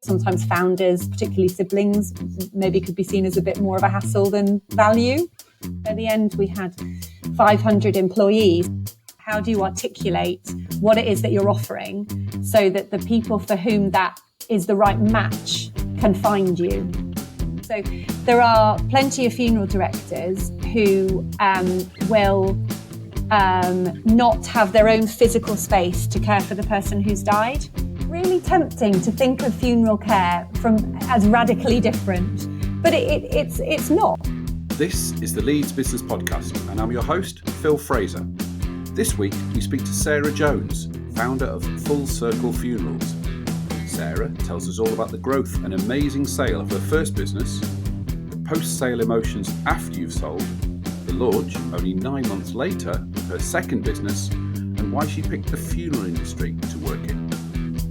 Sometimes founders, particularly siblings, maybe could be seen as a bit more of a hassle than value. At the end, we had 500 employees. How do you articulate what it is that you're offering so that the people for whom that is the right match can find you? So there are plenty of funeral directors who will not have their own physical space to care for the person who's died. Really tempting to think of funeral care as radically different, but it's not. This is the Leeds Business Podcast, and I'm your host, Phil Fraser. This week, we speak to Sarah Jones, founder of Full Circle Funerals. Sarah tells us all about the growth and amazing sale of her first business, the post-sale emotions after you've sold, the launch only 9 months later of her second business, and why she picked the funeral industry to work in.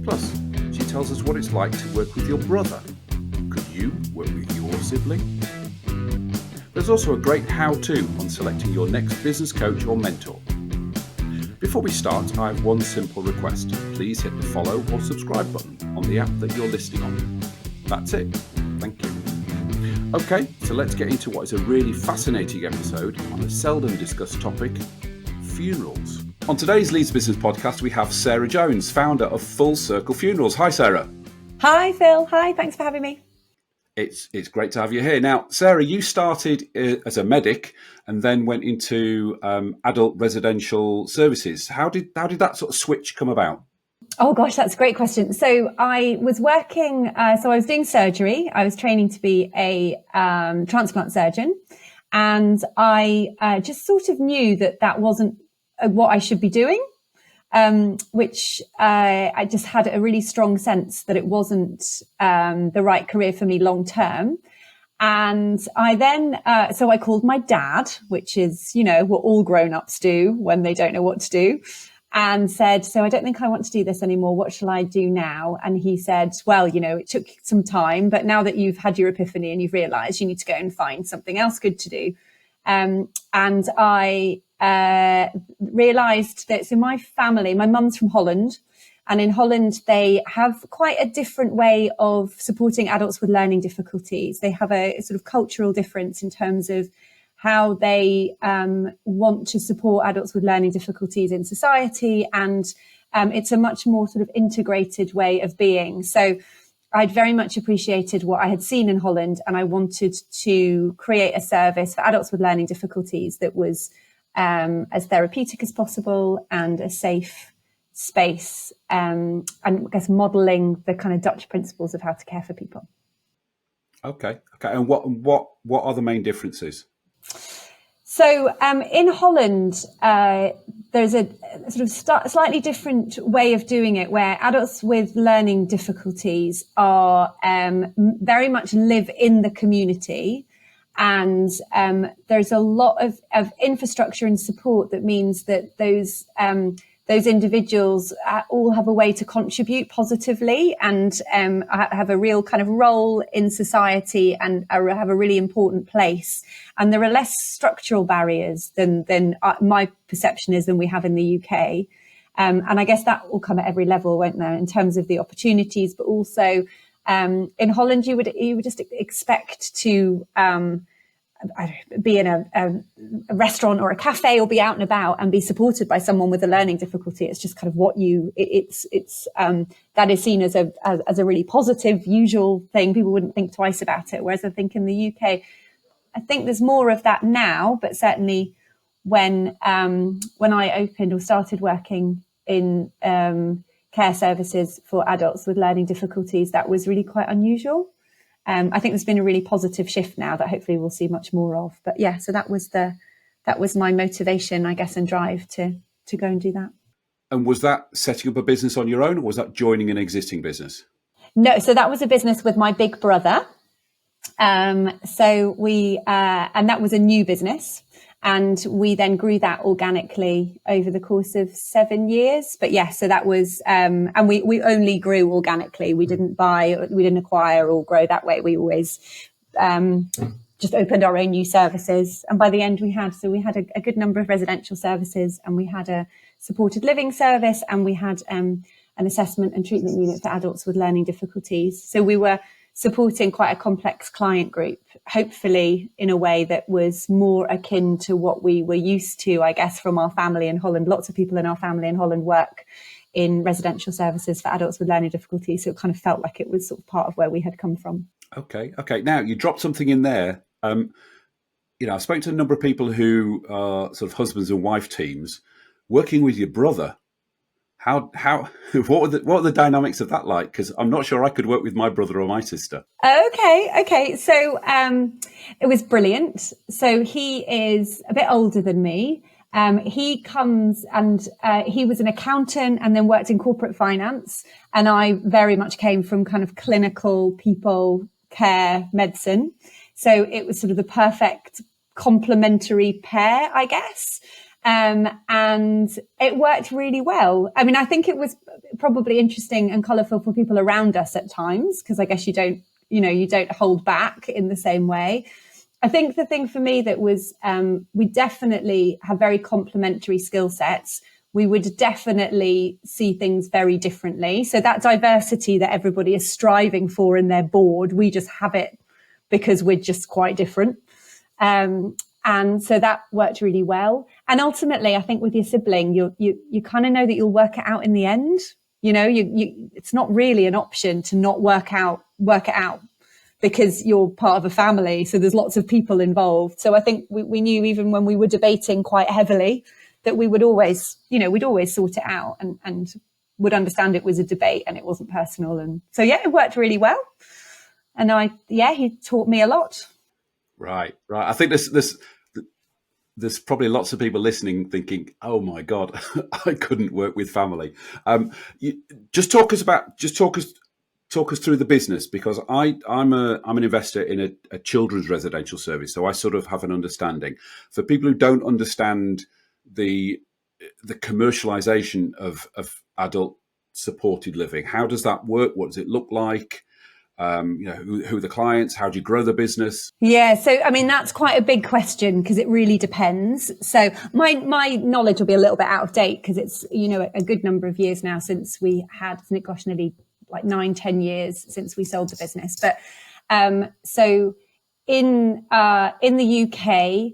Plus, she tells us what it's like to work with your brother. Could you work with your sibling? There's also a great how-to on selecting your next business coach or mentor. Before we start, I have one simple request. Please hit the follow or subscribe button on the app that you're listening on. That's it. Thank you. Okay, so let's get into what is a really fascinating episode on a seldom discussed topic, funerals. On today's Leeds Business Podcast, we have Sarah Jones, founder of Full Circle Funerals. Hi, Sarah. Hi, Phil. Hi, thanks for having me. It's great to have you here. Now, Sarah, you started as a medic and then went into adult residential services. How did that sort of switch come about? Oh gosh, that's a great question. So I was working, I was doing surgery. I was training to be a transplant surgeon, and I just sort of knew that wasn't what I should be doing. Which I just had a really strong sense that it wasn't the right career for me long term. And I then, so I called my dad, which is, what all grown-ups do when they don't know what to do, and said, so I don't think I want to do this anymore. What shall I do now? And he said, well, it took some time, but now that you've had your epiphany and you've realized you need to go and find something else good to do. And I realized that, so my family, my mum's from Holland, and in Holland they have quite a different way of supporting adults with learning difficulties. They have a sort of cultural difference in terms of how they want to support adults with learning difficulties in society, and it's a much more sort of integrated way of being. So I'd very much appreciated what I had seen in Holland, and I wanted to create a service for adults with learning difficulties that was as therapeutic as possible and a safe space, and I guess modelling the kind of Dutch principles of how to care for people. Okay. And what are the main differences? So in Holland, there's a sort of slightly different way of doing it, where adults with learning difficulties are very much live in the community. And there's a lot of infrastructure and support that means that those individuals all have a way to contribute positively and have a real kind of role in society and have a really important place. And there are less structural barriers than my perception is than we have in the UK. And I guess that will come at every level, won't there, in terms of the opportunities, but also in Holland, you would just expect to be in a restaurant or a cafe or be out and about and be supported by someone with a learning difficulty. It's just kind of what that is seen as a really positive, usual thing. People wouldn't think twice about it. Whereas I think in the UK, I think there's more of that now, but certainly when I opened or started working in care services for adults with learning difficulties, that was really quite unusual. I think there's been a really positive shift now that hopefully we'll see much more of. But yeah, so that was my motivation, I guess, and drive to go and do that. And was that setting up a business on your own, or was that joining an existing business? No, so that was a business with my big brother. So we and that was a new business. And we then grew that organically over the course of 7 years. But yes, so that was, and we only grew organically. We didn't acquire or grow that way. We always just opened our own new services. And by the end we had a good number of residential services, and we had a supported living service, and we had an assessment and treatment unit for adults with learning difficulties. So we were supporting quite a complex client group, hopefully in a way that was more akin to what we were used to, I guess, from our family in Holland. Lots of people in our family in Holland work in residential services for adults with learning difficulties. So it kind of felt like it was sort of part of where we had come from. Okay. Now, you dropped something in there. I've spoken to a number of people who are sort of husbands and wife teams working with your brother. What were the dynamics of that like? Because I'm not sure I could work with my brother or my sister. Okay. So it was brilliant. So he is a bit older than me. He comes and he was an accountant and then worked in corporate finance. And I very much came from kind of clinical people care medicine. So it was sort of the perfect complementary pair, I guess. And it worked really well. I mean, I think it was probably interesting and colourful for people around us at times, because I guess you don't hold back in the same way. I think the thing for me that was, we definitely have very complementary skill sets. We would definitely see things very differently. So that diversity that everybody is striving for in their board, we just have it because we're just quite different. And so that worked really well. And ultimately, I think with your sibling, you kind of know that you'll work it out in the end. It's not really an option to not work it out because you're part of a family. So there's lots of people involved. So I think we knew even when we were debating quite heavily that we'd always sort it out and would understand it was a debate and it wasn't personal. And so, yeah, it worked really well. And he taught me a lot. Right. I think there's probably lots of people listening thinking, "Oh my God, I couldn't work with family." Just talk us through the business, because I'm an investor in a children's residential service, so I sort of have an understanding. For people who don't understand the commercialization of adult supported living, how does that work? What does it look like? Who are the clients? How do you grow the business? Yeah, so I mean that's quite a big question because it really depends. So my knowledge will be a little bit out of date because it's a good number of years now since we had, gosh, nearly like 9-10 years since we sold the business. But so in the UK,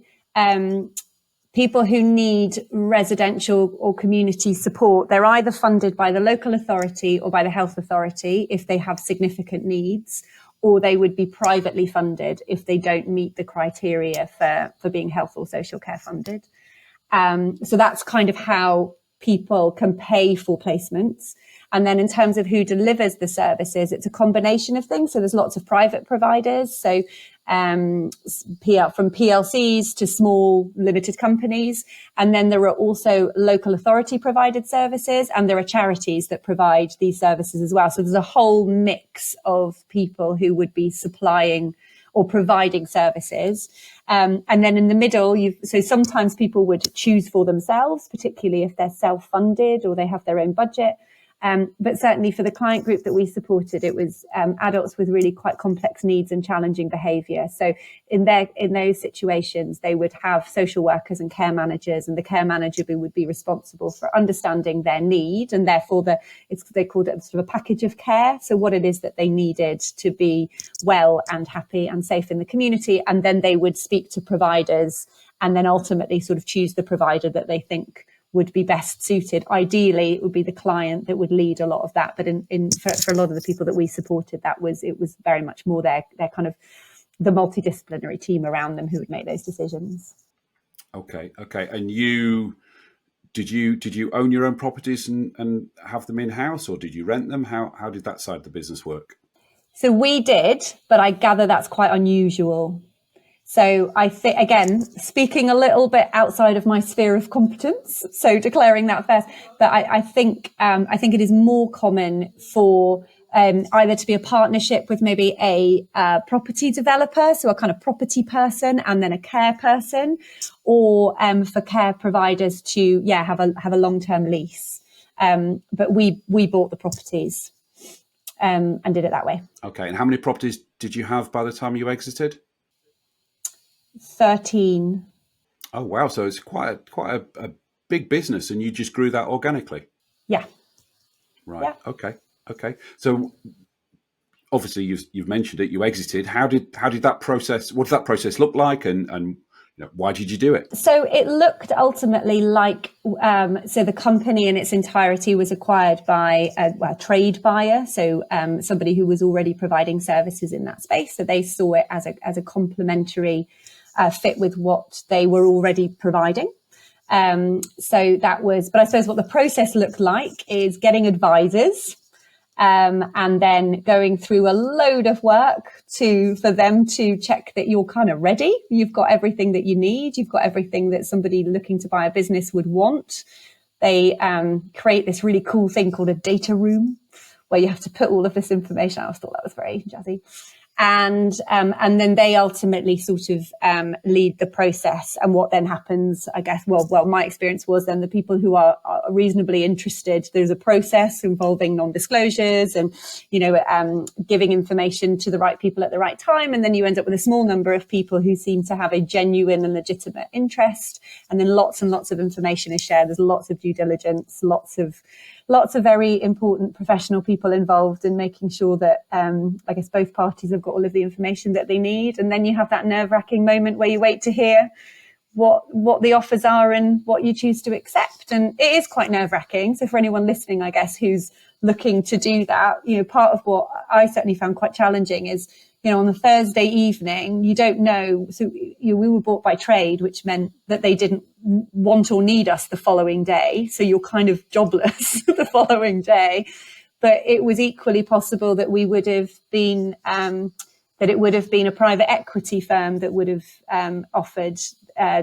people who need residential or community support, they're either funded by the local authority or by the health authority if they have significant needs, or they would be privately funded if they don't meet the criteria for being health or social care funded. So that's kind of how people can pay for placements. And then in terms of who delivers the services, it's a combination of things. So there's lots of private providers. So from PLCs to small limited companies. And then there are also local authority provided services, and there are charities that provide these services as well. So there's a whole mix of people who would be supplying or providing services. And then in the middle, so sometimes people would choose for themselves, particularly if they're self-funded or they have their own budget. But certainly for the client group that we supported, it was adults with really quite complex needs and challenging behaviour. So in those situations, they would have social workers and care managers, and the care manager would be responsible for understanding their need, and therefore they called it sort of a package of care. So what it is that they needed to be well and happy and safe in the community, and then they would speak to providers and then ultimately sort of choose the provider that they think would be best suited. Ideally, it would be the client that would lead a lot of that. But for a lot of the people that we supported, it was very much more their kind of the multidisciplinary team around them who would make those decisions. Okay. And did you own your own properties and have them in house, or did you rent them? How did that side of the business work? So we did, but I gather that's quite unusual. So I think, again, speaking a little bit outside of my sphere of competence, so declaring that first, but I think it is more common for either to be a partnership with maybe a property developer, so a kind of property person and then a care person, or for care providers to have a long-term lease. But we bought the properties and did it that way. Okay, and how many properties did you have by the time you exited? 13. Oh wow! So it's quite a big business, and you just grew that organically. Yeah. Right. Yeah. Okay. So obviously you've mentioned it. You exited. How did that process? What did that process look like? And why did you do it? So it looked ultimately like, so the company in its entirety was acquired by a trade buyer. So somebody who was already providing services in that space. So they saw it as a complementary fit with what they were already providing. So that was, but I suppose what the process looked like is getting advisors, and then going through a load of work for them to check that you're kind of ready. You've got everything that you need. You've got everything that somebody looking to buy a business would want. They create this really cool thing called a data room where you have to put all of this information. I always thought that was very jazzy. And then they ultimately sort of lead the process. And what then happens, I guess, well, my experience was then the people who are reasonably interested, there's a process involving non-disclosures and, giving information to the right people at the right time. And then you end up with a small number of people who seem to have a genuine and legitimate interest. And then lots and lots of information is shared. There's lots of due diligence, lots of very important professional people involved in making sure that, I guess, both parties have got all of the information that they need. And then you have that nerve-wracking moment where you wait to hear what the offers are and what you choose to accept. And it is quite nerve-wracking. So for anyone listening, I guess, who's looking to do that, part of what I certainly found quite challenging is, on the Thursday evening, you don't know. So we were bought by trade, which meant that they didn't want or need us the following day. So you're kind of jobless the following day. But it was equally possible that we would have been, that it would have been a private equity firm that would have offered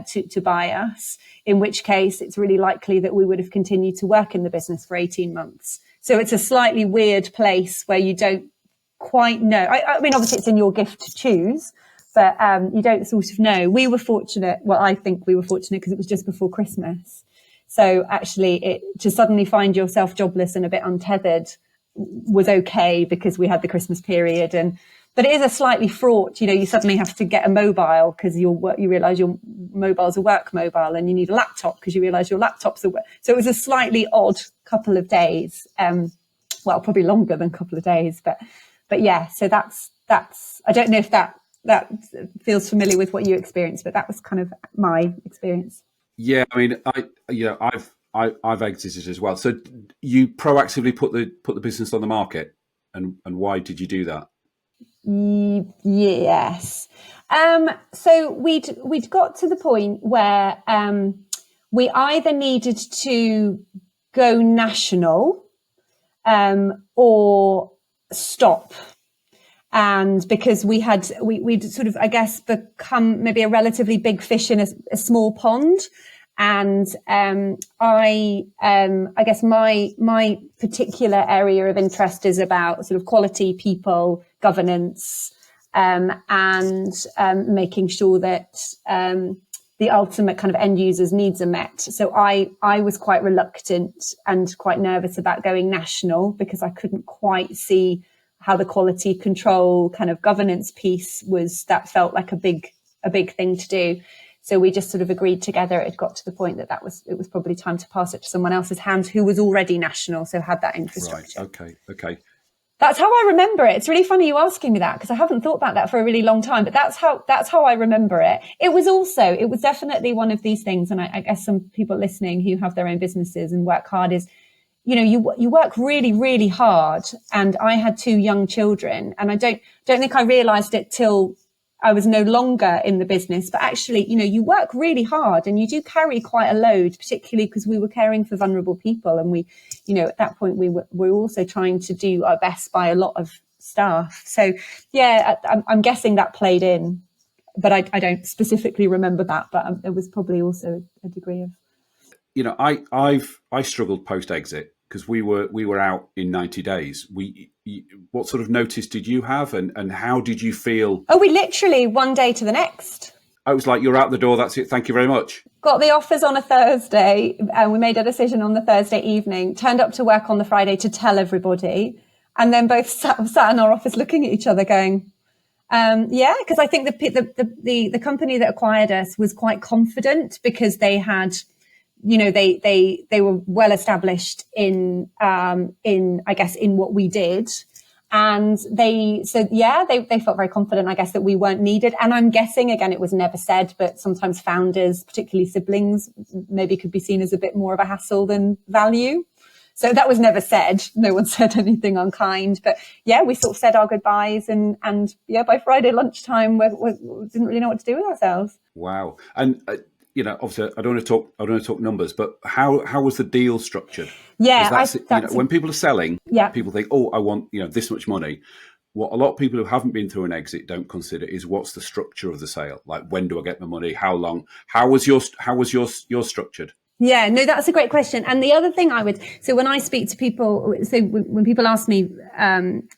to buy us, in which case it's really likely that we would have continued to work in the business for 18 months. So it's a slightly weird place where you don't quite know. I mean, obviously it's in your gift to choose, but you don't sort of know. We were fortunate. Well, I think we were fortunate because it was just before Christmas. So actually to suddenly find yourself jobless and a bit untethered was okay because we had the Christmas period. But it is a slightly fraught, you suddenly have to get a mobile because you realize your mobile's a work mobile, and you need a laptop because you realize your laptop's a work. So it was a slightly odd couple of days. Well, probably longer than a couple of days, but yeah, so that's, I don't know if that feels familiar with what you experienced, but that was kind of my experience. Yeah. I mean, I've exited as well. So you proactively put the business on the market, and why did you do that? Yes. So we'd got to the point where, we either needed to go national, or stop. And because we'd sort of, I guess, become maybe a relatively big fish in a small pond. And I guess my particular area of interest is about sort of quality, people, governance, and making sure that the ultimate kind of end user's needs are met. So I was quite reluctant and quite nervous about going national because I couldn't quite see how the quality control kind of governance piece that felt like a big thing to do. So we just sort of agreed together. It got to the point that it was probably time to pass it to someone else's hands who was already national, so had that infrastructure. Right. Okay. That's how I remember it. It's really funny you asking me that because I haven't thought about that for a really long time, but that's how I remember it. It was definitely one of these things. And I guess some people listening who have their own businesses and work hard is, you work really, really hard. And I had 2 young children, and I don't think I realized it till I was no longer in the business, but actually, you work really hard and you do carry quite a load, particularly because we were caring for vulnerable people. And we, at that point we were also trying to do our best by a lot of staff. So yeah, I'm guessing that played in, but I don't specifically remember that, but there was probably also a degree of, I struggled post exit because we were out in 90 days. What sort of notice did you have, and how did you feel? Oh, we literally one day to the next. I was like, you're out the door. That's it. Thank you very much. Got the offers on a Thursday, and we made a decision on the Thursday evening, turned up to work on the Friday to tell everybody. And then both sat in our office looking at each other going, yeah, because I think the company that acquired us was quite confident because they had they were well established in I guess in what we did. And they felt very confident, I guess, that we weren't needed. And I'm guessing, again, it was never said, but sometimes founders, particularly siblings, maybe could be seen as a bit more of a hassle than value. So that was never said. No one said anything unkind. But yeah, we sort of said our goodbyes. And by Friday lunchtime, we didn't really know what to do with ourselves. Wow. And, obviously, I don't want to talk numbers, but how was the deal structured? Yeah, when people are selling, yeah, people think, oh, I want this much money. What a lot of people who haven't been through an exit don't consider is what's the structure of the sale. Like, when do I get my money? How long? How was yours structured? Yeah, no, that's a great question. And the other thing so when I speak to people, so when people ask me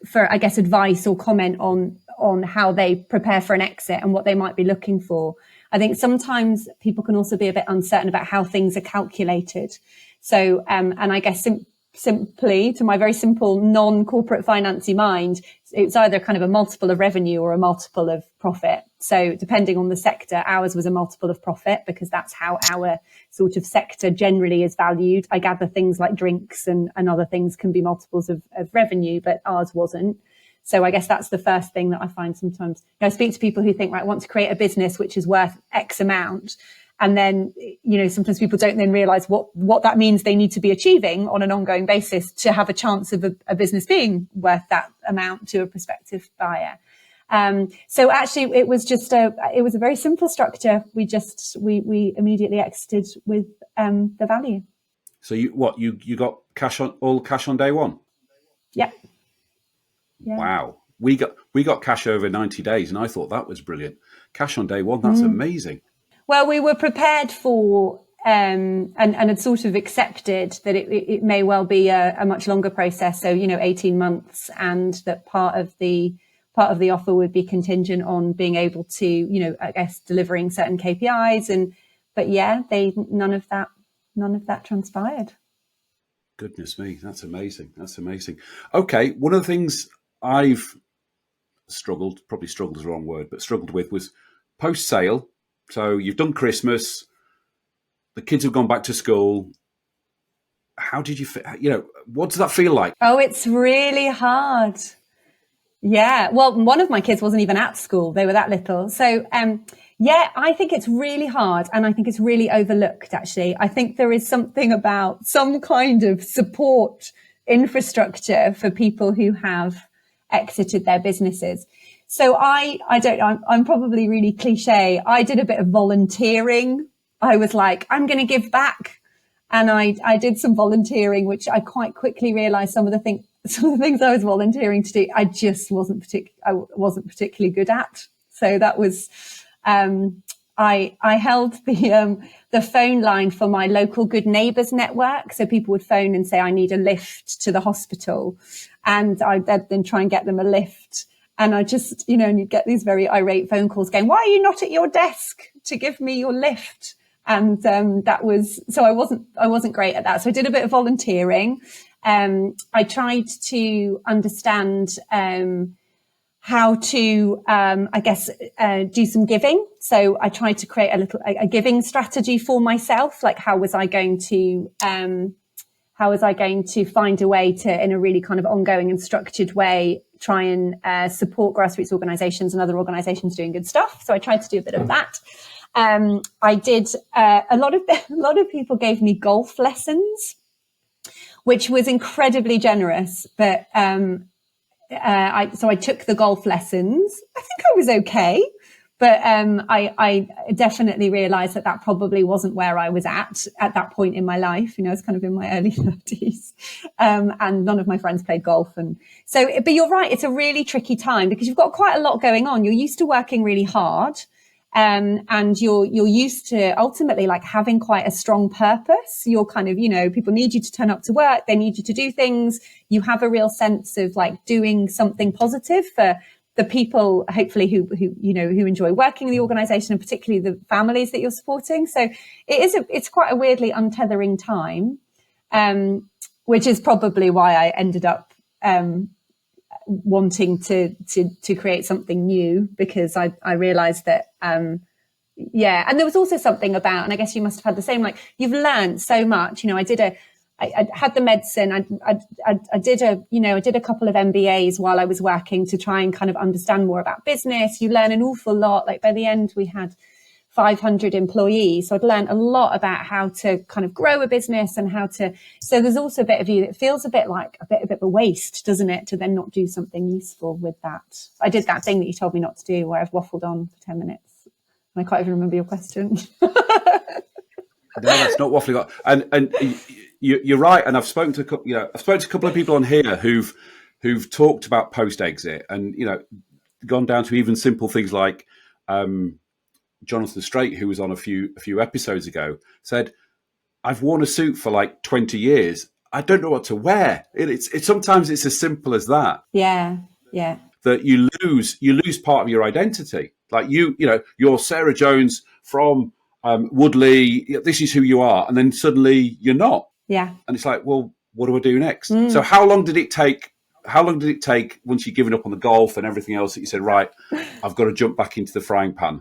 for, I guess, advice or comment on how they prepare for an exit and what they might be looking for, I think sometimes people can also be a bit uncertain about how things are calculated. So, and I guess simply, to my very simple non-corporate financy mind, it's either kind of a multiple of revenue or a multiple of profit. So depending on the sector, ours was a multiple of profit because that's how our sort of sector generally is valued. I gather things like drinks and other things can be multiples of revenue, but ours wasn't. So I guess that's the first thing that I find sometimes. I speak to people who think, right, I want to create a business which is worth X amount. And then, sometimes people don't then realize what that means they need to be achieving on an ongoing basis to have a chance of a business being worth that amount to a prospective buyer. So actually it was a very simple structure. We immediately exited with the value. So you got all cash on day one? Yep. Yeah. Wow. We got cash over 90 days and I thought that was brilliant. Cash on day one, that's amazing. Well, we were prepared for and had sort of accepted that it may well be a much longer process. So, 18 months, and that part of the offer would be contingent on being able to, I guess, delivering certain KPIs. But yeah, none of that transpired. Goodness me, that's amazing. That's amazing. Okay, one of the things I've struggled is the wrong word, but struggled with was post-sale. So you've done Christmas, the kids have gone back to school. How did you feel? What does that feel like? Oh, it's really hard. Yeah. Well, one of my kids wasn't even at school. They were that little. So, I think it's really hard. And I think it's really overlooked, actually. I think there is something about some kind of support infrastructure for people who have exited their businesses. So I'm probably really cliche. I did a bit of volunteering. I was like, I'm going to give back. And I did some volunteering, which I quite quickly realized some of the things I was volunteering to do, I just wasn't particularly good at. So that was, I held the phone line for my local Good Neighbours network. So people would phone and say, I need a lift to the hospital. And I'd then try and get them a lift. And I just, and you'd get these very irate phone calls going, why are you not at your desk to give me your lift? And so I wasn't great at that. So I did a bit of volunteering. I tried to understand how to, do some giving. So I tried to create a giving strategy for myself. Like, how was I going to find a way to, in a really kind of ongoing and structured way, try and support grassroots organizations and other organizations doing good stuff. So I tried to do a bit of that. I did, a lot of people gave me golf lessons, which was incredibly generous. But, so I took the golf lessons. I think I was okay. But, I definitely realized that probably wasn't where I was at that point in my life. I was kind of in my early 30s. And none of my friends played golf. And so, but you're right. It's a really tricky time because you've got quite a lot going on. You're used to working really hard. And you're used to ultimately like having quite a strong purpose. You're kind of, people need you to turn up to work. They need you to do things. You have a real sense of like doing something positive for the people, hopefully who enjoy working in the organization, and particularly the families that you're supporting. So it's quite a weirdly untethering time, which is probably why I ended up, wanting to create something new, because I realized that, Yeah. And there was also something about, and I guess you must have had the same, like you've learned so much. I had the medicine. I did a couple of MBAs while I was working to try and kind of understand more about business. You learn an awful lot. Like by the end, we had 500 employees. So I'd learned a lot about how to kind of grow a business and so there's also a bit of you that feels a bit like a bit of a waste, doesn't it? To then not do something useful with that. I did that thing that you told me not to do where I've waffled on for 10 minutes. And I can't even remember your question. No, that's not waffling on. And you're right. And I've spoken to a couple of people on here who've talked about post-exit and, gone down to even simple things like, Jonathan Straight, who was on a few episodes ago, said, I've worn a suit for like 20 years. I don't know what to wear. It's sometimes it's as simple as that. Yeah. Yeah. That you lose part of your identity. Like you're Sarah Jones from Woodley. This is who you are. And then suddenly you're not. Yeah. And it's like, well, what do I do next? So how long did it take once you'd given up on the golf and everything else that you said, right, I've got to jump back into the frying pan?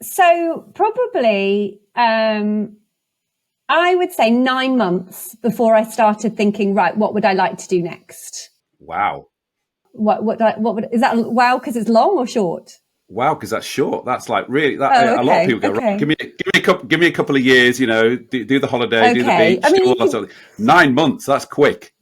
So probably, I would say 9 months before I started thinking, right, what would I like to do next? Wow. Is that wow? Because it's long or short? Wow, because that's short. That's like really that. A lot of people go, right, give me a couple of years. Do the holiday, do the beach, do all that sort of thing. 9 months. That's quick.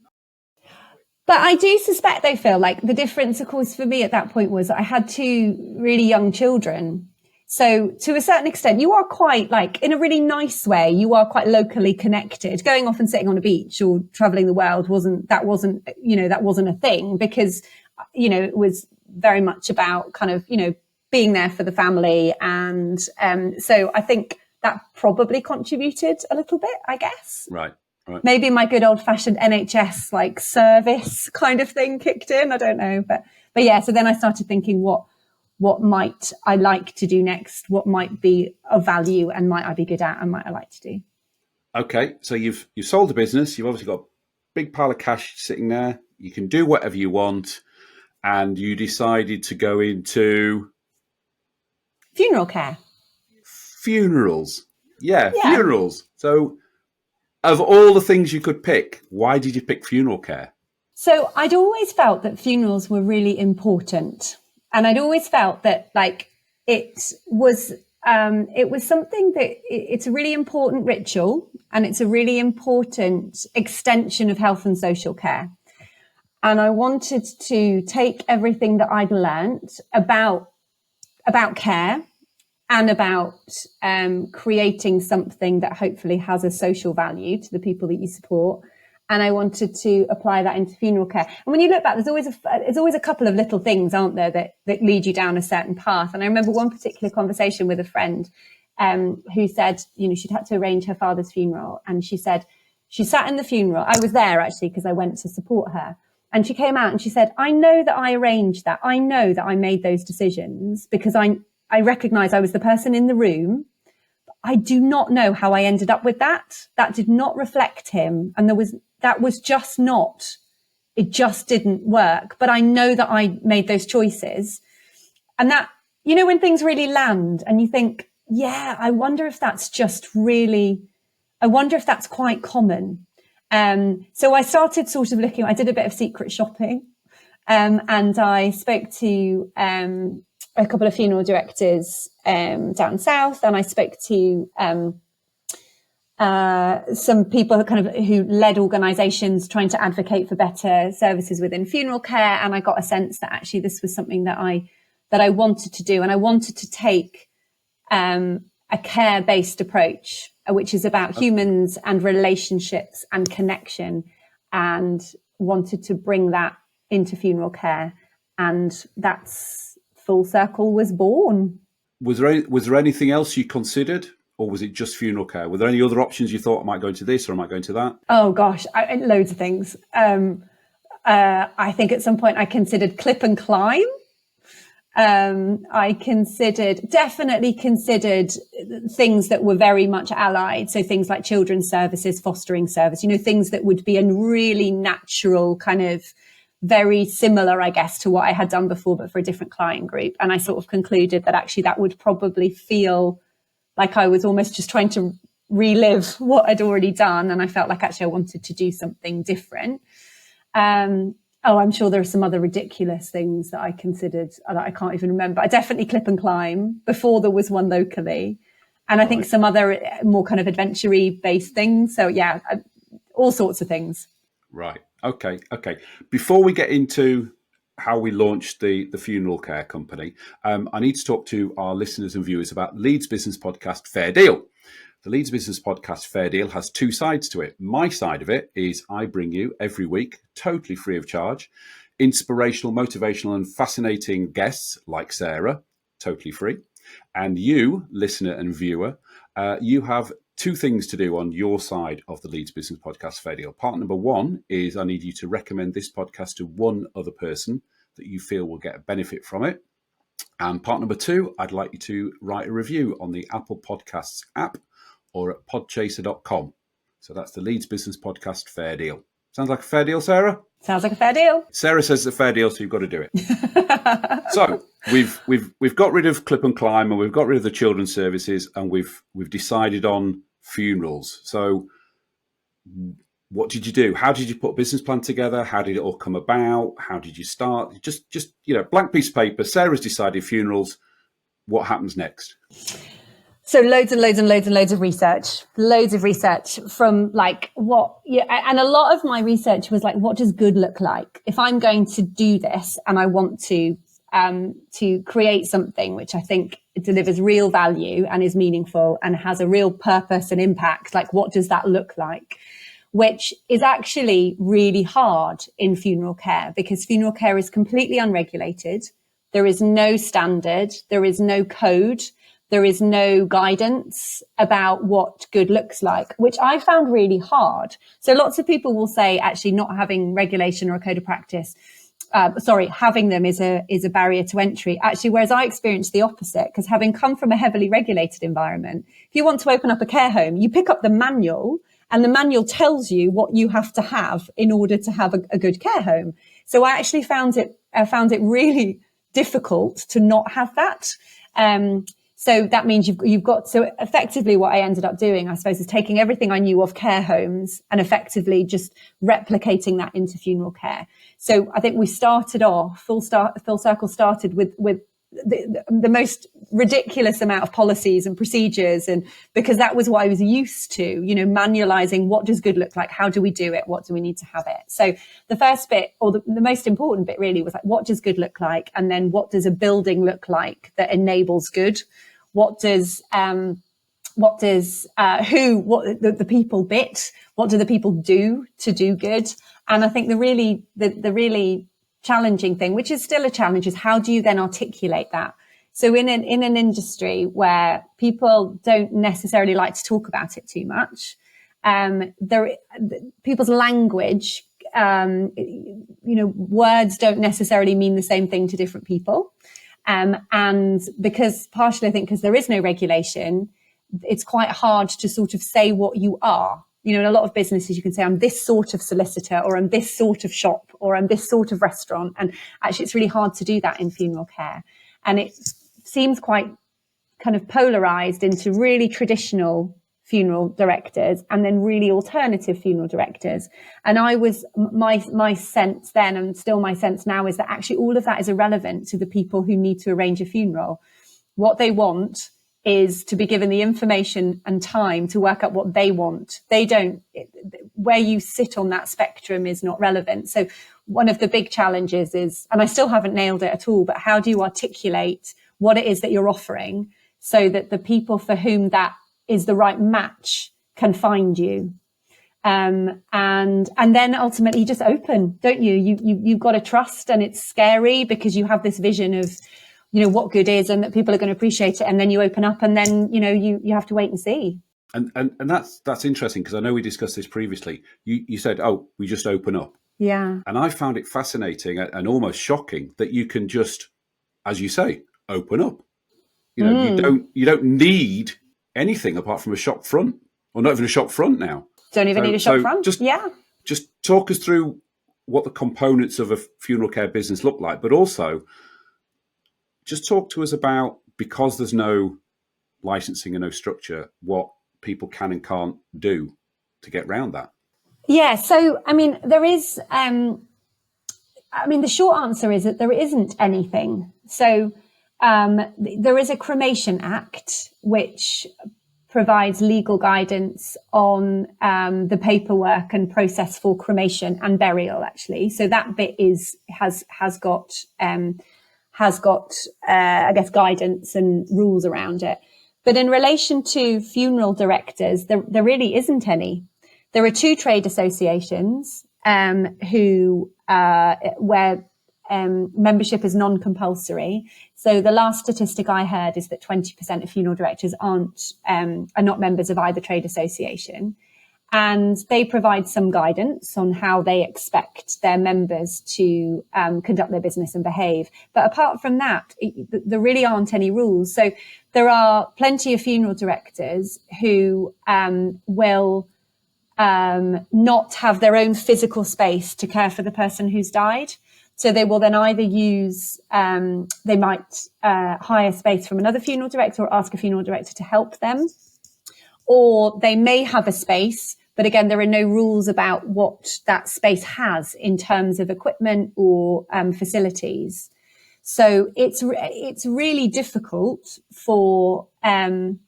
But I do suspect they feel like the difference, of course, for me at that point was I had 2 really young children. So to a certain extent, you are quite like, in a really nice way, you are quite locally connected. Going off and sitting on a beach or traveling the world wasn't a thing because, it was very much about kind of, being there for the family. And so I think that probably contributed a little bit, I guess. Right. Maybe my good old fashioned NHS like service kind of thing kicked in. I don't know. But yeah, so then I started thinking what might I like to do next? What might be of value and might I be good at and might I like to do? Okay. So you've sold the business. You've obviously got a big pile of cash sitting there. You can do whatever you want. And you decided to go into funeral care. Funerals. Yeah. Funerals. So of all the things you could pick, why did you pick funeral care? So I'd always felt that funerals were really important. And I'd always felt that like it was something that it's a really important ritual and it's a really important extension of health and social care. And I wanted to take everything that I'd learnt about care and about creating something that hopefully has a social value to the people that you support. And I wanted to apply that into funeral care. And when you look back, there's always a couple of little things, aren't there, that lead you down a certain path. And I remember one particular conversation with a friend who said, she'd had to arrange her father's funeral. And she said, she sat in the funeral. I was there actually because I went to support her. And she came out and she said, I know that I arranged that. I know that I made those decisions because I recognize I was the person in the room. I do not know how I ended up with that. That did not reflect him. And it just didn't work. But I know that I made those choices. And that, when things really land and you think, yeah, I wonder if that's quite common. So I started sort of looking, I did a bit of secret shopping, and I spoke to, a couple of funeral directors, down south, and I spoke to, some people who led organizations trying to advocate for better services within funeral care. And I got a sense that actually this was something that I wanted to do. And I wanted to take, a care-based approach, which is about humans and relationships and connection, and wanted to bring that into funeral care. And that's Full Circle was born. Was there anything else you considered, or was it just funeral care? Were there any other options you thought I might go into this or I might go into that? Oh gosh, loads of things. I think at some point I considered clip and climb. I definitely considered things that were very much allied. So things like children's services, fostering service, things that would be a really natural kind of very similar, I guess, to what I had done before, but for a different client group. And I sort of concluded that actually that would probably feel like I was almost just trying to relive what I'd already done. And I felt like actually I wanted to do something different. I'm sure there are some other ridiculous things that I considered that I can't even remember. I definitely clip and climb before there was one locally. And I think some other more kind of adventure-y based things. So yeah, all sorts of things. Right. Okay. Before we get into how we launched the funeral care company, I need to talk to our listeners and viewers about Leeds Business Podcast Fair Deal. The Leeds Business Podcast Fair Deal has two sides to it. My side of it is I bring you every week, totally free of charge, inspirational, motivational and fascinating guests like Sarah, totally free. And you, listener and viewer, you have two things to do on your side of the Leeds Business Podcast Fair Deal. Part number one is I need you to recommend this podcast to one other person that you feel will get a benefit from it. And part number two, I'd like you to write a review on the Apple Podcasts app or at podchaser.com. So that's the Leeds Business Podcast Fair Deal. Sounds like a fair deal, Sarah? Sounds like a fair deal. Sarah says it's a fair deal, so you've got to do it. So we've got rid of clip and climb, and we've got rid of the children's services, and we've decided on funerals. So what did you do? How did you put a business plan together? How did it all come about? How did you start? Just blank piece of paper. Sarah's decided funerals. What happens next? So loads and loads of research from and a lot of my research was like, what does good look like? If I'm going to do this and I want to create something which I think delivers real value and is meaningful and has a real purpose and impact, like what does that look like? Which is actually really hard in funeral care because funeral care is completely unregulated. There is no standard. There is no code. There is no guidance about what good looks like, which I found really hard. So lots of people will say actually not having regulation or a code of practice, having them is a barrier to entry. Actually, whereas I experienced the opposite, because having come from a heavily regulated environment, if you want to open up a care home, you pick up the manual and the manual tells you what you have to have in order to have a good care home. So I actually found it really difficult to not have that. So that means you've got, so effectively what I ended up doing, I suppose, is taking everything I knew of care homes and effectively just replicating that into funeral care. So I think we started off, Full Circle started with the most ridiculous amount of policies and procedures. And because that was what I was used to, manualizing what does good look like? How do we do it? What do we need to have it? So the first bit, or the most important bit really, was like, what does good look like? And then what does a building look like that enables good? What does the people bit? What do the people do to do good? And I think the really challenging thing, which is still a challenge, is how do you then articulate that? So in an industry where people don't necessarily like to talk about it too much, people's language, words don't necessarily mean the same thing to different people. And because partially, I think, because there is no regulation, it's quite hard to sort of say what you are. In a lot of businesses, you can say, I'm this sort of solicitor, or I'm this sort of shop, or I'm this sort of restaurant. And actually, it's really hard to do that in funeral care. And it seems quite kind of polarized into really traditional funeral directors and then really alternative funeral directors. And my sense then, and still my sense now, is that actually all of that is irrelevant to the people who need to arrange a funeral. What they want is to be given the information and time to work out what they want. Where you sit on that spectrum is not relevant. So one of the big challenges is, and I still haven't nailed it at all, but how do you articulate what it is that you're offering so that the people for whom that is the right match can find you? And then ultimately you just open, don't you? You've got to trust, and it's scary because you have this vision of, what good is and that people are going to appreciate it. And then you open up and then, you have to wait and see. And that's interesting, because I know we discussed this previously. You said, we just open up. Yeah. And I found it fascinating and almost shocking that you can just, as you say, open up. You don't need anything apart from a shop front, or not even a shop front now. Don't even need a shop front. Just talk us through what the components of a funeral care business look like, but also just talk to us about, because there's no licensing and no structure, what people can and can't do to get around that. Yeah, so I mean, there is. The short answer is that there isn't anything. So there is a Cremation Act which provides legal guidance on the paperwork and process for cremation and burial. Actually, so that bit has got I guess guidance and rules around it. But in relation to funeral directors, there really isn't any. There are two trade associations where membership is non-compulsory. So the last statistic I heard is that 20% of funeral directors are not members of either trade association. And they provide some guidance on how they expect their members to conduct their business and behave. But apart from that, there really aren't any rules. So there are plenty of funeral directors who will not have their own physical space to care for the person who's died. So they will then either use, they might hire space from another funeral director or ask a funeral director to help them. Or they may have a space, but again, there are no rules about what that space has in terms of equipment or facilities. So it's really difficult for, I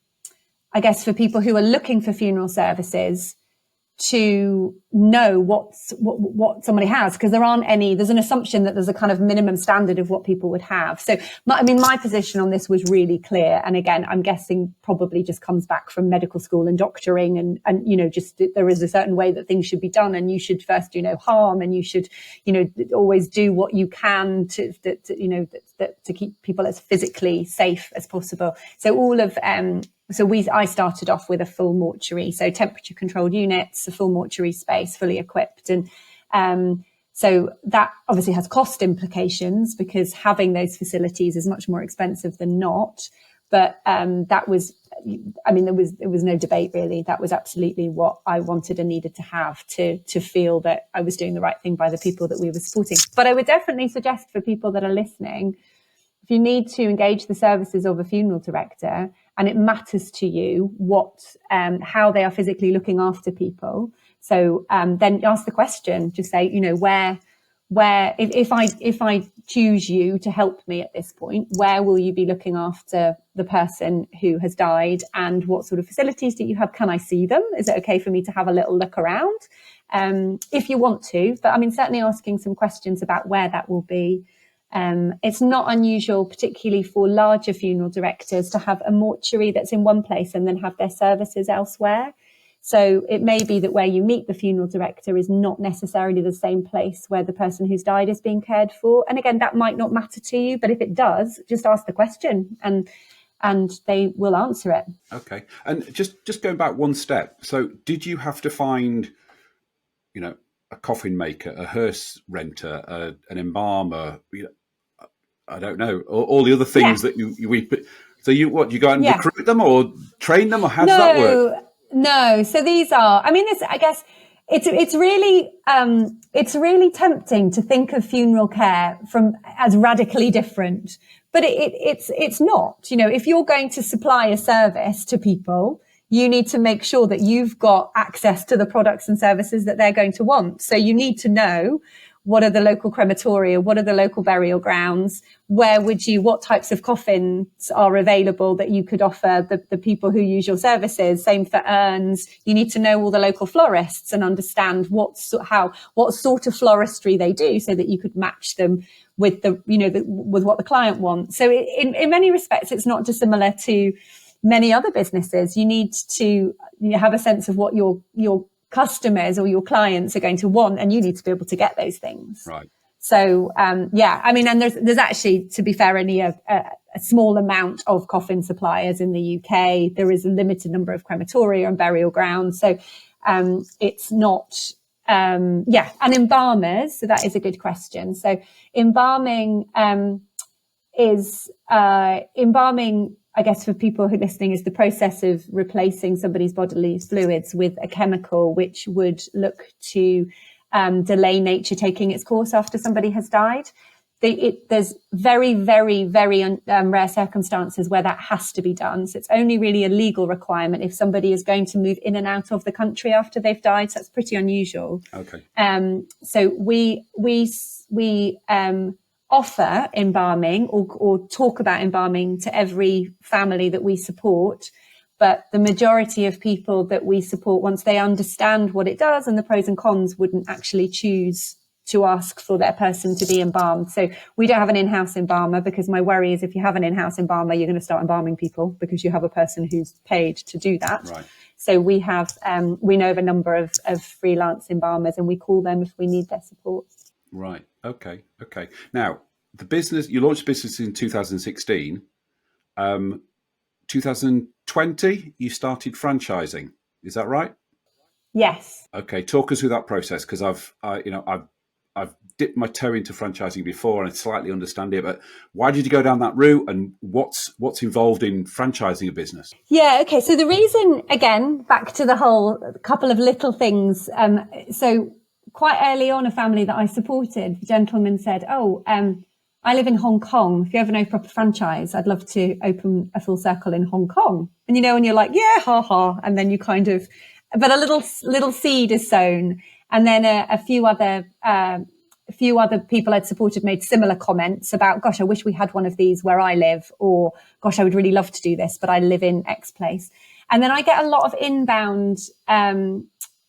guess, for people who are looking for funeral services to know what somebody has, because there aren't any. There's an assumption that there's a kind of minimum standard of what people would have. So my position on this was really clear, and again, I'm guessing probably just comes back from medical school and doctoring, and just there is a certain way that things should be done, and you should first do no harm, and you should always do what you can to keep people as physically safe as possible. So all of I started off with a full mortuary, so temperature controlled units, a full mortuary space, fully equipped. And so that obviously has cost implications, because having those facilities is much more expensive than not. But there was no debate really. That was absolutely what I wanted and needed to have to feel that I was doing the right thing by the people that we were supporting. But I would definitely suggest for people that are listening, if you need to engage the services of a funeral director and it matters to you how they are physically looking after people, so then ask the question. Just say, where if I choose you to help me at this point, where will you be looking after the person who has died, and what sort of facilities do you have? Can I see them? Is it okay for me to have a little look around? If you want to, but certainly asking some questions about where that will be. It's not unusual, particularly for larger funeral directors, to have a mortuary that's in one place and then have their services elsewhere. So it may be that where you meet the funeral director is not necessarily the same place where the person who's died is being cared for. And again, that might not matter to you, but if it does, just ask the question and they will answer it. Okay. And just going back one step. So did you have to find, a coffin maker, a hearse renter, an embalmer, I don't know, all the other things that you go out and recruit them or train them, or how does that work? No. So these are, I guess it's really tempting to think of funeral care as radically different, but it's not. If you're going to supply a service to people, you need to make sure that you've got access to the products and services that they're going to want. So you need to know, what are the local crematoria? What are the local burial grounds? What types of coffins are available that you could offer the people who use your services? Same for urns. You need to know all the local florists and understand what sort of floristry they do, so that you could match them with with what the client wants. So in many respects, it's not dissimilar to many other businesses. You need to have a sense of what your customers or your clients are going to want, and you need to be able to get those things. Right. So, and there's actually, to be fair, only a small amount of coffin suppliers in the UK. There is a limited number of crematoria and burial grounds. So, it's not, and embalmers. So that is a good question. So embalming, I guess for people who are listening, is the process of replacing somebody's bodily fluids with a chemical which would look to delay nature taking its course after somebody has died. There's very, very, very rare circumstances where that has to be done. So it's only really a legal requirement if somebody is going to move in and out of the country after they've died. So that's pretty unusual. Okay. So we offer embalming or talk about embalming to every family that we support. But the majority of people that we support, once they understand what it does and the pros and cons, wouldn't actually choose to ask for their person to be embalmed. So we don't have an in-house embalmer, because my worry is if you have an in-house embalmer, you're going to start embalming people because you have a person who's paid to do that. Right. So we have, we know of a number of freelance embalmers, and we call them if we need their support. Right. Okay. Now, the business, you launched business in 2016. 2020, you started franchising. Is that right? Yes. Okay. Talk us through that process, because I've dipped my toe into franchising before and I slightly understand it, but why did you go down that route, and what's involved in franchising a business? Yeah, okay. So the reason, again, back to the whole couple of little things. So quite early on, a family that I supported, the gentleman said, I live in Hong Kong. If you ever know proper franchise, I'd love to open a full circle in Hong Kong. And, and you're like, yeah, ha ha. And then you kind of, but a little seed is sown. And then a few other people I'd supported made similar comments about, gosh, I wish we had one of these where I live, or gosh, I would really love to do this, but I live in X place. And then I get a lot of inbound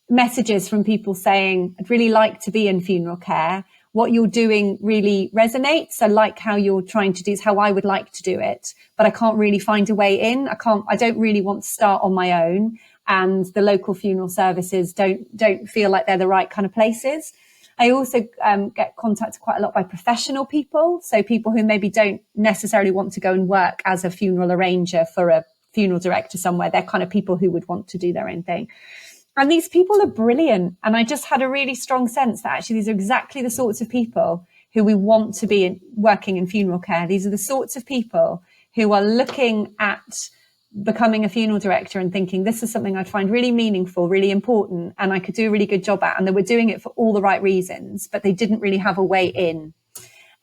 messages from people saying, I'd really like to be in funeral care. What you're doing really resonates. I like how you're trying to do is how I would like to do it, but I can't really find a way in. I don't really want to start on my own. And the local funeral services don't feel like they're the right kind of places. I also get contacted quite a lot by professional people. So people who maybe don't necessarily want to go and work as a funeral arranger for a funeral director somewhere. They're kind of people who would want to do their own thing. And these people are brilliant. And I just had a really strong sense that actually these are exactly the sorts of people who we want to be working in funeral care. These are the sorts of people who are looking at becoming a funeral director and thinking, this is something I'd find really meaningful, really important, and I could do a really good job at. And they were doing it for all the right reasons, but they didn't really have a way in.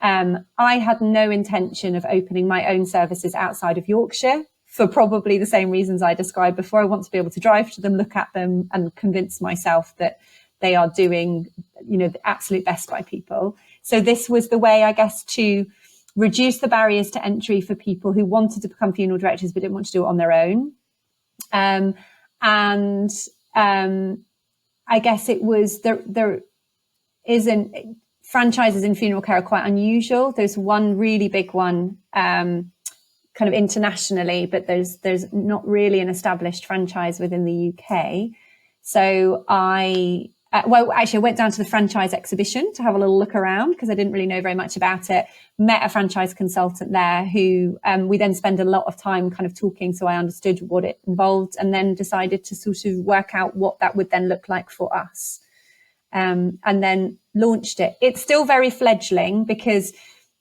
I had no intention of opening my own services outside of Yorkshire for probably the same reasons I described before. I want to be able to drive to them, look at them, and convince myself that they are doing, the absolute best by people. So this was the way, I guess, to reduce the barriers to entry for people who wanted to become funeral directors but didn't want to do it on their own. I guess it was there isn't franchises in funeral care are quite unusual. There's one really big one kind of internationally, but there's not really an established franchise within the UK. So I went down to the franchise exhibition to have a little look around because I didn't really know very much about it. Met a franchise consultant there who we then spent a lot of time kind of talking, so I understood what it involved, and then decided to sort of work out what that would then look like for us, and then launched it. It's still very fledgling because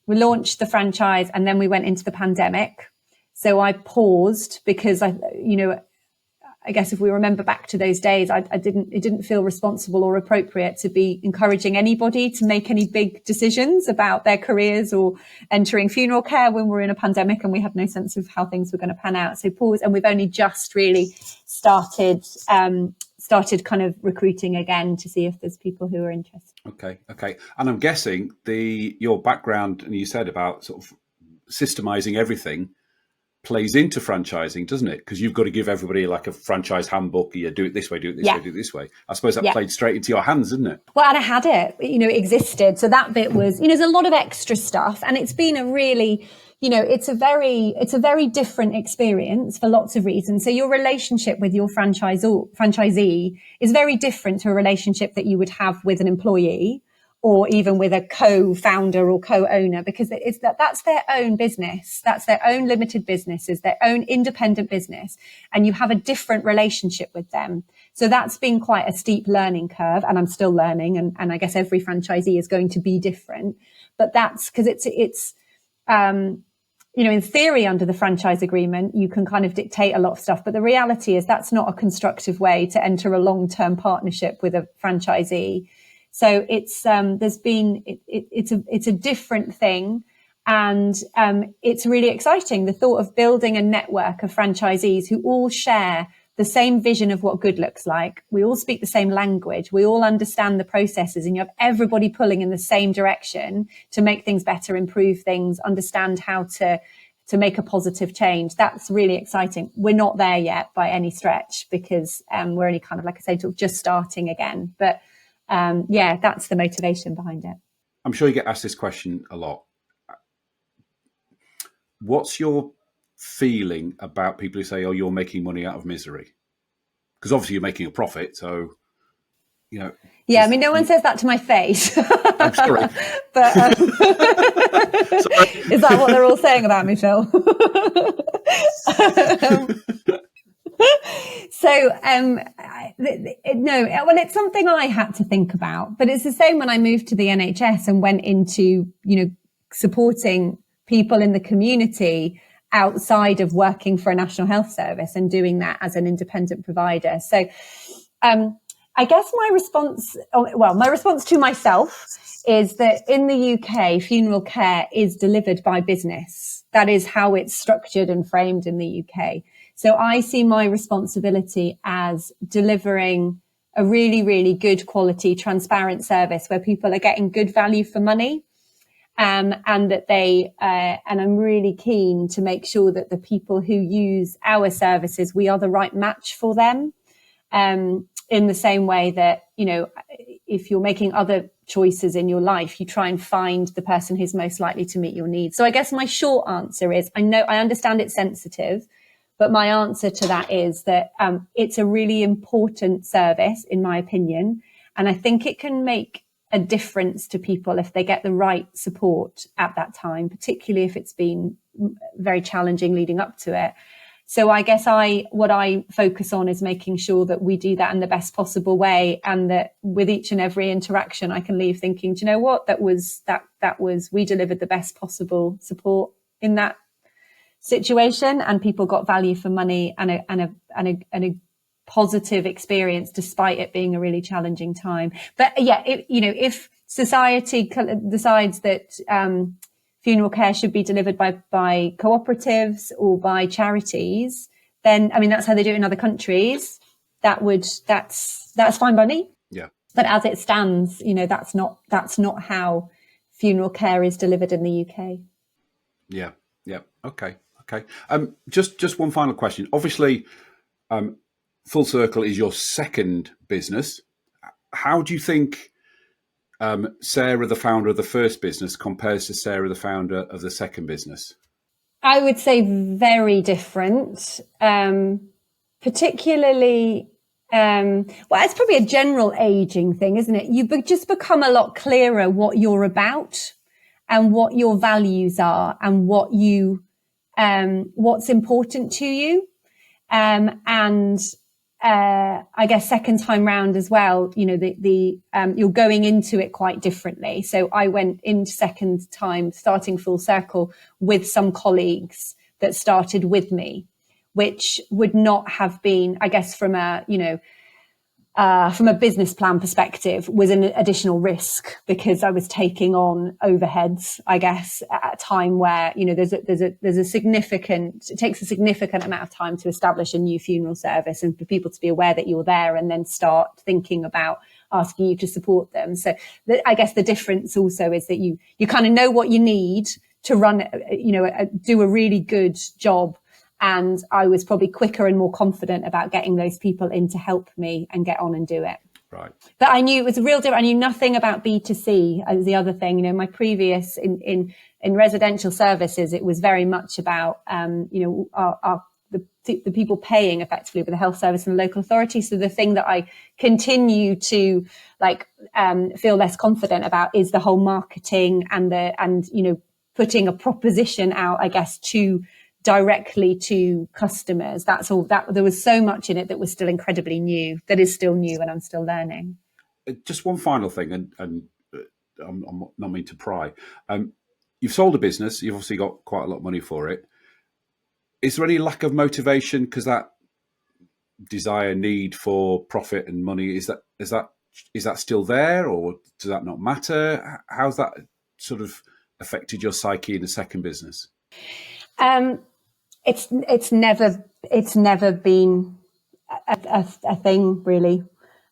we launched the franchise and then we went into the pandemic. So I paused because I guess if we remember back to those days, it didn't feel responsible or appropriate to be encouraging anybody to make any big decisions about their careers or entering funeral care when we're in a pandemic and we had no sense of how things were going to pan out. So pause, and we've only just really started kind of recruiting again to see if there's people who are interested. Okay. And I'm guessing your background, and you said about sort of systemizing everything, plays into franchising, doesn't it? Because you've got to give everybody like a franchise handbook. You do it this way, do it this way, do it this way. I suppose that played straight into your hands, didn't it? Well, and I had it, it existed. So that bit was, there's a lot of extra stuff, and it's been a really, it's a very different experience for lots of reasons. So your relationship with your franchisee is very different to a relationship that you would have with an employee, or even with a co-founder or co-owner, because that's their own business. That's their own limited businesses, their own independent business. And you have a different relationship with them. So that's been quite a steep learning curve, and I'm still learning. And I guess every franchisee is going to be different, but that's because it's in theory, under the franchise agreement, you can kind of dictate a lot of stuff. But the reality is that's not a constructive way to enter a long-term partnership with a franchisee. So it's it's a different thing. And it's really exciting. The thought of building a network of franchisees who all share the same vision of what good looks like. We all speak the same language. We all understand the processes, and you have everybody pulling in the same direction to make things better, improve things, understand how to make a positive change. That's really exciting. We're not there yet by any stretch, because we're only kind of, like I say, just starting again. But yeah, that's the motivation behind it. I'm sure you get asked this question a lot. What's your feeling about people who say, oh, you're making money out of misery? Because obviously you're making a profit, so, you know. Yeah, I mean, no one says that to my face. I'm sorry. But is that what they're all saying about me, Phil? No, well, it's something I had to think about, but it's the same when I moved to the NHS and went into, supporting people in the community outside of working for a National Health Service and doing that as an independent provider. So, I guess my response to myself is that in the UK, funeral care is delivered by business. That is how it's structured and framed in the UK. So I see my responsibility as delivering a really, really good quality, transparent service where people are getting good value for money. And that and I'm really keen to make sure that the people who use our services, we are the right match for them. In the same way that, if you're making other choices in your life, you try and find the person who's most likely to meet your needs. So I guess my short answer is, I understand it's sensitive, but my answer to that is that it's a really important service, in my opinion. And I think it can make a difference to people if they get the right support at that time, particularly if it's been very challenging leading up to it. So I guess what I focus on is making sure that we do that in the best possible way, and that with each and every interaction, I can leave thinking, do you know what, we delivered the best possible support in that situation, and people got value for money and a positive experience despite it being a really challenging time. But yeah, if society decides that funeral care should be delivered by cooperatives or by charities, then, I mean, that's how they do it in other countries. That's fine by me. Yeah. But as it stands, that's not how funeral care is delivered in the UK. Yeah. Yeah. Okay. Just one final question. Obviously, Full Circle is your second business. How do you think Sarah, the founder of the first business, compares to Sarah, the founder of the second business? I would say very different, particularly, it's probably a general aging thing, isn't it? You just become a lot clearer what you're about and what your values are and what's important to you. I guess second time round as well, you're going into it quite differently. So I went into second time starting Full Circle with some colleagues that started with me, which would not have been, I guess, from a business plan perspective, was an additional risk, because I was taking on overheads, I guess, at a time where, it takes a significant amount of time to establish a new funeral service and for people to be aware that you're there and then start thinking about asking you to support them. So I guess the difference also is that you kind of know what you need to run, do a really good job. And I was probably quicker and more confident about getting those people in to help me and get on and do it. Right. But I knew it was a real difference. I knew nothing about B2C as the other thing. My previous in residential services, it was very much about, the people paying effectively with the health service and the local authority. So the thing that I continue to feel less confident about is the whole marketing and putting a proposition out, I guess, directly to customers. That's all. That there was so much in it that was still incredibly new, that is still new, and I'm still learning. Just one final thing, and I'm not mean to pry. You've sold a business. You've obviously got quite a lot of money for it. Is there any lack of motivation because that desire, need for profit and money, is that is that still there, or does that not matter? How's that sort of affected your psyche in the second business? It's never been a thing, really.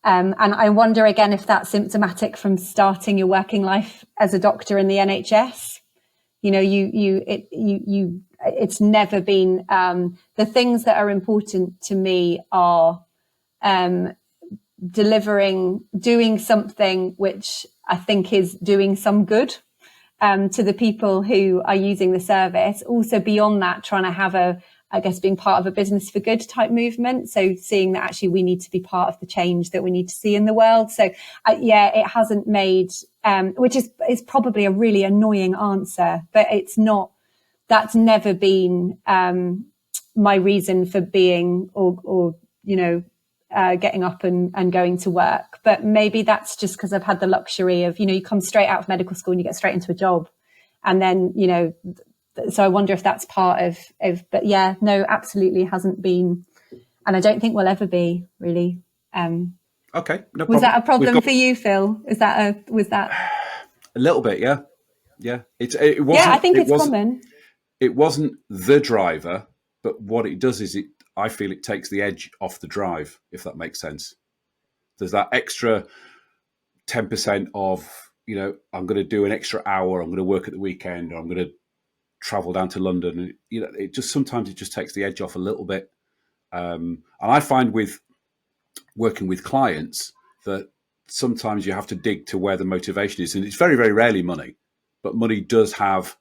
And I wonder again if that's symptomatic from starting your working life as a doctor in the NHS. It's never been, the things that are important to me are doing something which I think is doing some good to the people who are using the service. Also beyond that, trying to have being part of a business for good type movement. So seeing that actually we need to be part of the change that we need to see in the world. So it hasn't made, which is probably a really annoying answer, but that's never been my reason for being or getting up and going to work. But maybe that's just because I've had the luxury of, you come straight out of medical school and you get straight into a job. And then, so I wonder if that's part of, but yeah, no, absolutely hasn't been. And I don't think will ever be, really. Okay. No problem. Was that a problem for you, Phil? Was that a little bit? Yeah. Yeah. It wasn't. Yeah, I think it's common. It wasn't the driver, but what it does is I feel it takes the edge off the drive, if that makes sense. There's that extra 10% of, I'm going to do an extra hour, I'm going to work at the weekend, or I'm going to travel down to London. Sometimes it just takes the edge off a little bit. And I find with working with clients that sometimes you have to dig to where the motivation is. And it's very, very rarely money, but money does have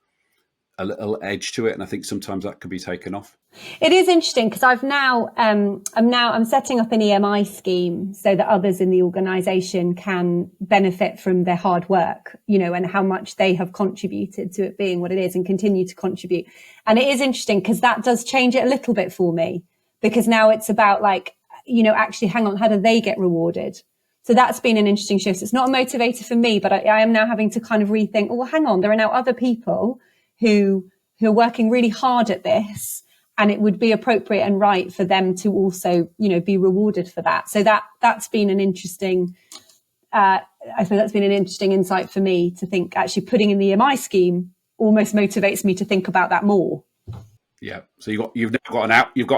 a little edge to it, and I think sometimes that can be taken off. It is interesting because I'm setting up an EMI scheme so that others in the organisation can benefit from their hard work, and how much they have contributed to it being what it is and continue to contribute. And it is interesting because that does change it a little bit for me, because now it's about actually, hang on, how do they get rewarded? So that's been an interesting shift. It's not a motivator for me, but I am now having to kind of rethink, well, hang on, there are now other people who are working really hard at this, and it would be appropriate and right for them to also, be rewarded for that. So that's been an interesting, I suppose that's been an interesting insight for me to think actually putting in the EMI scheme almost motivates me to think about that more. Yeah. So you've now got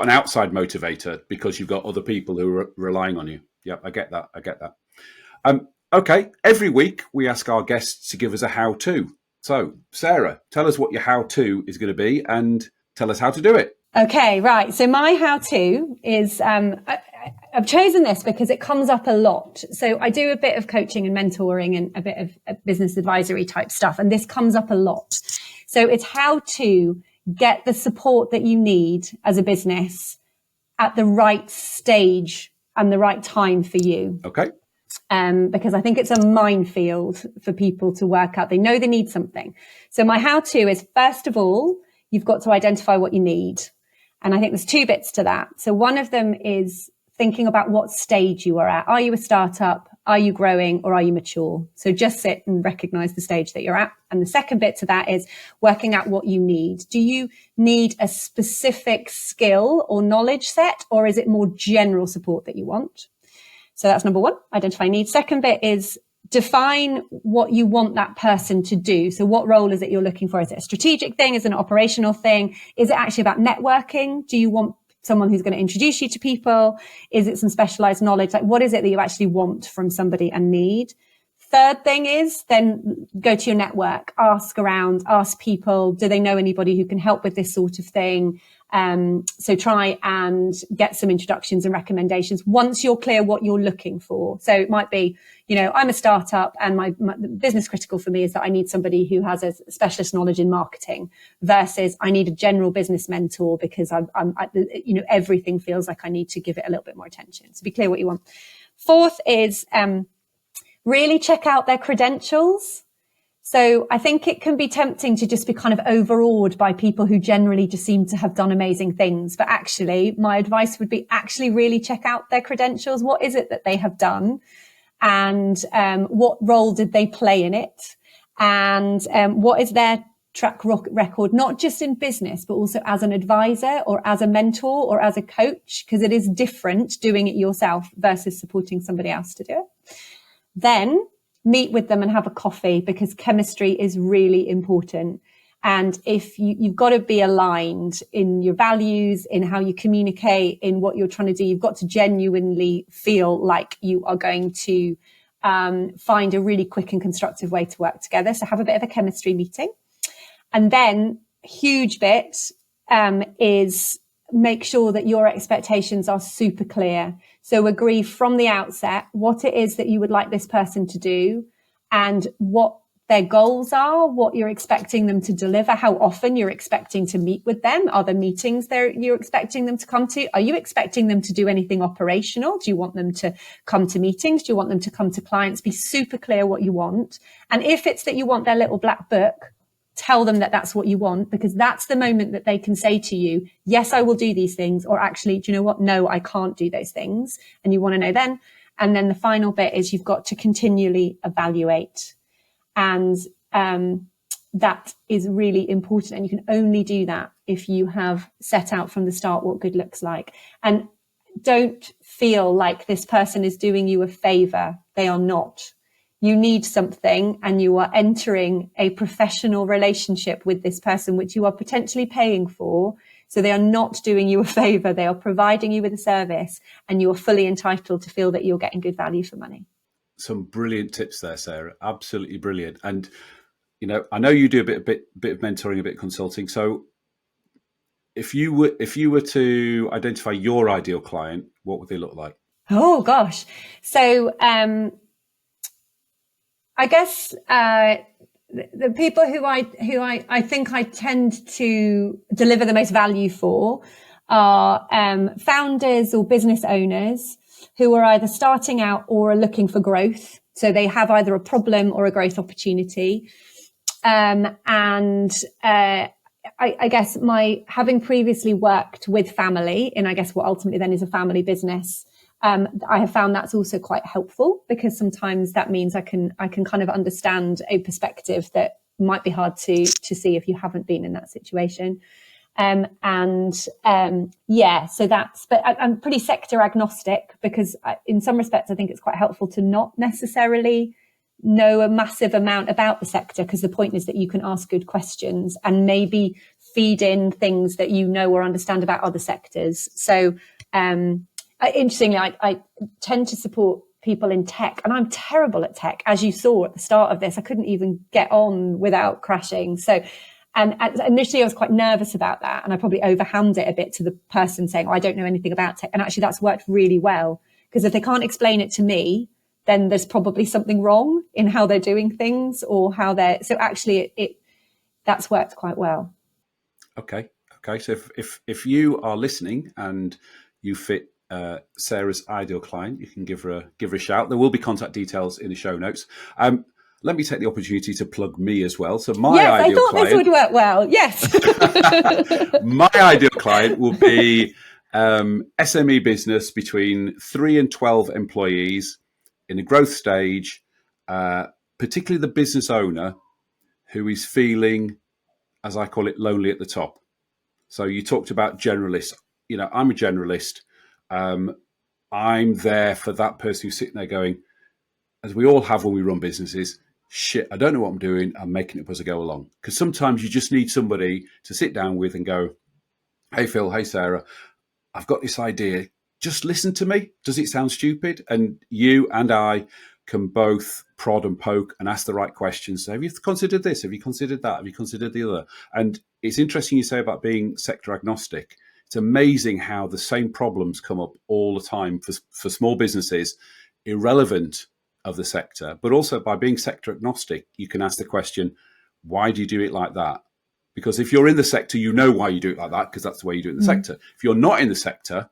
an outside motivator because you've got other people who are relying on you. Yeah, I get that. Okay. Every week we ask our guests to give us a how-to. So, Sarah, tell us what your how-to is going to be and tell us how to do it. Okay, right. So my how-to is, I've chosen this because it comes up a lot. So I do a bit of coaching and mentoring and a bit of business advisory type stuff, and this comes up a lot. So it's how to get the support that you need as a business at the right stage and the right time for you. Okay. Because I think it's a minefield for people to work out. They know they need something. So my how-to is, first of all, you've got to identify what you need. And I think there's two bits to that. So one of them is thinking about what stage you are at. Are you a startup? Are you growing? Or are you mature? So just sit and recognize the stage that you're at. And the second bit to that is working out what you need. Do you need a specific skill or knowledge set, or is it more general support that you want? So that's number one, identify needs. Second bit is define what you want that person to do. So what role is it you're looking for? Is it a strategic thing? Is it an operational thing? Is it actually about networking? Do you want someone who's going to introduce you to people? Is it some specialized knowledge? Like, what is it that you actually want from somebody and need? Third thing is then go to your network, ask around, ask people, do they know anybody who can help with this sort of thing? So try and get some introductions and recommendations once you're clear what you're looking for. So it might be, I'm a startup and my business critical for me is that I need somebody who has a specialist knowledge in marketing versus I need a general business mentor because everything feels like I need to give it a little bit more attention. So be clear what you want. Fourth is, really check out their credentials. So I think it can be tempting to just be kind of overawed by people who generally just seem to have done amazing things. But actually, my advice would be actually really check out their credentials. What is it that they have done? And what role did they play in it? And what is their track record, not just in business, but also as an advisor or as a mentor or as a coach, because it is different doing it yourself versus supporting somebody else to do it. Then meet with them and have a coffee, because chemistry is really important. And if you've got to be aligned in your values, in how you communicate, in what you're trying to do, you've got to genuinely feel like you are going to find a really quick and constructive way to work together. So have a bit of a chemistry meeting. And then huge bit is make sure that your expectations are super clear. So agree from the outset what it is that you would like this person to do and what their goals are, what you're expecting them to deliver, how often you're expecting to meet with them. Are there meetings you're expecting them to come to? Are you expecting them to do anything operational? Do you want them to come to meetings? Do you want them to come to clients? Be super clear what you want. And if it's that you want their little black book, tell them that that's what you want, because that's the moment that they can say to you, yes, I will do these things, or actually, do you know what? No, I can't do those things. And you want to know then. And then the final bit is you've got to continually evaluate. And that is really important. And you can only do that if you have set out from the start what good looks like. And don't feel like this person is doing you a favor. They are not. You need something, and you are entering a professional relationship with this person, which you are potentially paying for. So they are not doing you a favor. They are providing you with a service, and you are fully entitled to feel that you're getting good value for money. Some brilliant tips there, Sarah. Absolutely brilliant. And, you know, I know you do a bit of mentoring, a bit of consulting. So if you were to identify your ideal client, what would they look like? Oh, gosh. So, I guess the people who I think I tend to deliver the most value for are founders or business owners who are either starting out or are looking for growth. So they have either a problem or a growth opportunity. I guess having previously worked with family in, I guess, what ultimately then is a family business, I have found that's also quite helpful, because sometimes that means I can kind of understand a perspective that might be hard to see if you haven't been in that situation. So that's, but I'm pretty sector agnostic, because in some respects, I think it's quite helpful to not necessarily know a massive amount about the sector, because the point is that you can ask good questions and maybe feed in things that you know or understand about other sectors. So, interestingly, I tend to support people in tech, and I'm terrible at tech. As you saw at the start of this, I couldn't even get on without crashing. So, and initially I was quite nervous about that, and I probably overhammed it a bit to the person saying, oh, I don't know anything about tech. And actually that's worked really well, because if they can't explain it to me, then there's probably something wrong in how they're doing things, or how so actually that's worked quite well. Okay. So if you are listening and you fit Sarah's ideal client, you can give her a shout. There will be contact details in the show notes. Let me take the opportunity to plug me as well. So my ideal I thought client, this would work well. Yes. my ideal client will be SME business between 3 and 12 employees in a growth stage, particularly the business owner who is feeling, as I call it, lonely at the top. So you talked about generalists. You know, I'm a generalist. I'm there for that person who's sitting there going, as we all have when we run businesses, shit, I don't know what I'm doing. I'm making it up as I go along. Because sometimes you just need somebody to sit down with and go, hey, Phil, hey, Sarah, I've got this idea. Just listen to me. Does it sound stupid? And you and I can both prod and poke and ask the right questions. So have you considered this? Have you considered that? Have you considered the other? And it's interesting you say about being sector agnostic. It's amazing how the same problems come up all the time for small businesses, irrelevant of the sector. But also by being sector agnostic, you can ask the question, why do you do it like that? Because if you're in the sector, you know why you do it like that, because that's the way you do it in the sector. If you're not in the sector,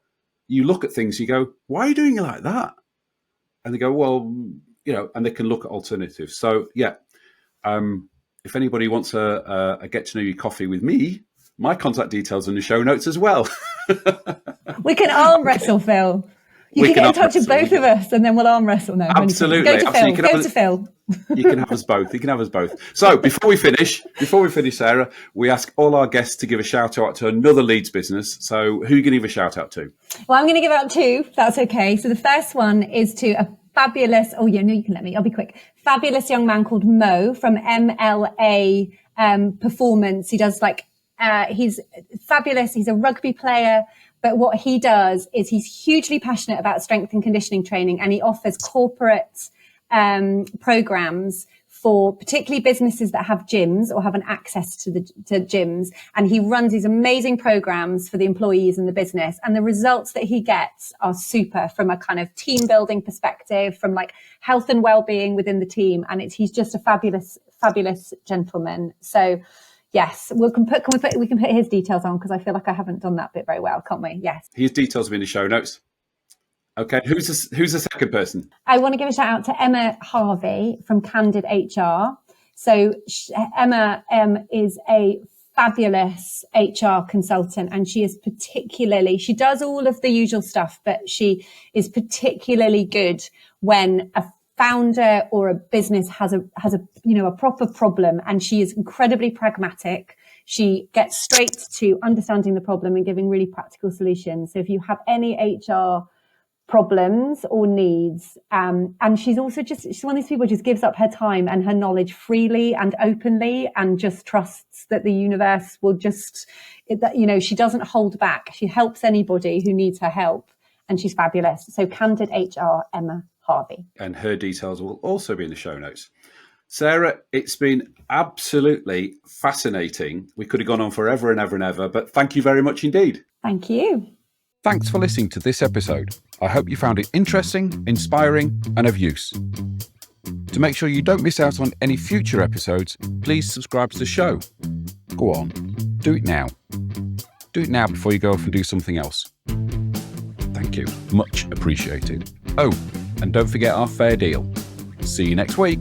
you look at things, you go, why are you doing it like that? And they go, well, you know, and they can look at alternatives. So, yeah, if anybody wants a get to know you coffee with me, my contact details are in the show notes as well. We can arm wrestle, Phil. You can get in touch with both of us, and then we'll arm wrestle now. Absolutely. Go to Phil. Go to Phil. You can have us both. You can have us both. So before we finish, Sarah, we ask all our guests to give a shout out to another Leeds business. So who are you going to give a shout out to? Well, I'm going to give out two, if that's okay. So the first one is to a fabulous, oh yeah, no, you can let me, I'll be quick. Fabulous young man called Mo from MLA Performance. He does he's fabulous. He's a rugby player. But what he does is he's hugely passionate about strength and conditioning training, and he offers corporate programs for particularly businesses that have gyms or have an access to gyms. And he runs these amazing programs for the employees in the business. And the results that he gets are super from a kind of team building perspective, from like health and well-being within the team. And he's just a fabulous, fabulous gentleman. So yes, we can put his details on, because I feel like I haven't done that bit very well, can't we? Yes. His details will be in the show notes. Okay, who's the second person? I want to give a shout out to Emma Harvey from Candid HR. So Emma is a fabulous HR consultant, and she does all of the usual stuff, but she is particularly good when a founder or a business has a proper problem, and she is incredibly pragmatic. She gets straight to understanding the problem and giving really practical solutions. So if you have any HR problems or needs, and she's one of these people who just gives up her time and her knowledge freely and openly, and just trusts that the universe will she doesn't hold back. She helps anybody who needs her help, and she's fabulous. So Candid HR, Emma Harvey. And her details will also be in the show notes. Sarah, it's been absolutely fascinating. We could have gone on forever and ever and ever, but thank you very much indeed. Thank you. Thanks for listening to this episode. I hope you found it interesting, inspiring, and of use. To make sure you don't miss out on any future episodes, please subscribe to the show. Go on, do it now. Do it now before you go off and do something else. Thank you. Much appreciated. Oh, and don't forget our fair deal. See you next week.